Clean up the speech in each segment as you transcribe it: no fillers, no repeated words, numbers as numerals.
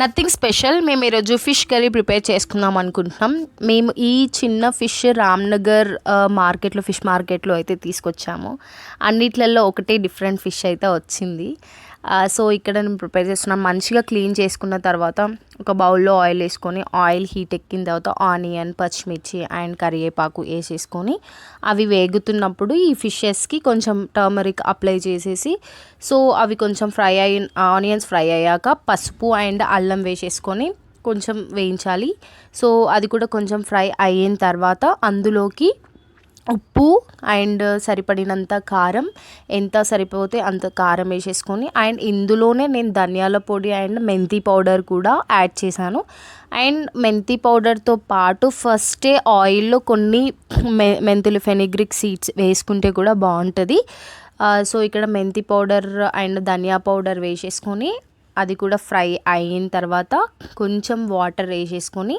Nothing special. మేము ఈరోజు fish curry prepare చేసుకుందాం అనుకుంటున్నాం. మేము ఈ చిన్న ఫిష్ రామ్నగర్ మార్కెట్లో, ఫిష్ మార్కెట్లో అయితే తీసుకొచ్చాము. అన్నిట్లలో ఒకటే డిఫరెంట్ ఫిష్ అయితే వచ్చింది. సో ఇక్కడ నేను ప్రిపేర్ చేస్తున్నాను. మంచిగా క్లీన్ చేసుకున్న తర్వాత ఒక బౌల్లో ఆయిల్ వేసుకొని, ఆయిల్ హీట్ ఎక్కిన తర్వాత ఆనియన్, పచ్చిమిర్చి అండ్ కరివేపాకు వేసేసుకొని అవి వేగుతున్నప్పుడు ఈ ఫిషెస్కి కొంచెం టర్మరిక్ అప్లై చేసేసి, సో అవి కొంచెం ఆనియన్స్ ఫ్రై అయ్యాక పసుపు అండ్ అల్లం వేసేసుకొని కొంచెం వేయించాలి. సో అది కూడా కొంచెం ఫ్రై అయిన తర్వాత అందులోకి ఉప్పు అండ్ సరిపడినంత కారం, ఎంత సరిపోతే అంత కారం వేసేసుకొని, అండ్ ఇందులోనే నేను ధనియాల పొడి అండ్ మెంతి పౌడర్ కూడా యాడ్ చేశాను. అండ్ మెంతి పౌడర్తో పాటు ఫస్టే ఆయిల్లో కొన్ని మెంతులు ఫెనిగ్రిక్ సీడ్స్ వేసుకుంటే కూడా బాగుంటుంది. సో ఇక్కడ మెంతి పౌడర్ అండ్ ధనియా పౌడర్ వేసేసుకొని అది కూడా ఫ్రై అయిన తర్వాత కొంచెం వాటర్ వేసేసుకొని,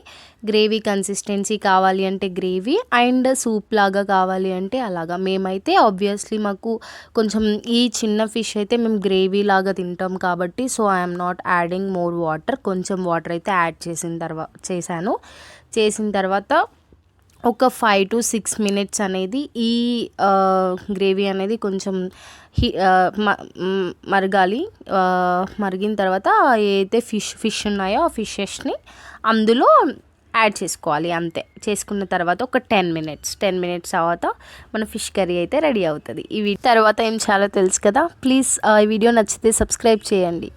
గ్రేవీ కన్సిస్టెన్సీ కావాలి అంటే గ్రేవీ అండ్ సూప్ లాగా కావాలి అంటే అలాగా. మేమైతే ఆబ్వియస్లీ మాకు కొంచెం ఈ చిన్న ఫిష్ అయితే మేము గ్రేవీ లాగా తింటాం కాబట్టి, so I'm not adding more water. కొంచెం వాటర్ అయితే యాడ్ చేసిన తర్వాత ఒక 5 to 6 minutes అనేది ఈ గ్రేవీ అనేది కొంచెం మరగాలి. మరిగిన తర్వాత ఏదైతే ఫిష్ ఉన్నాయో ఆ ఫిషెస్ని అందులో యాడ్ చేసుకోవాలి. అంతే. చేసుకున్న తర్వాత ఒక 10 minutes తర్వాత మన ఫిష్ కర్రీ అయితే రెడీ అవుతుంది. తర్వాత ఏం చాలా తెలుసు కదా. ప్లీజ్ ఈ వీడియో నచ్చితే సబ్స్క్రైబ్ చేయండి.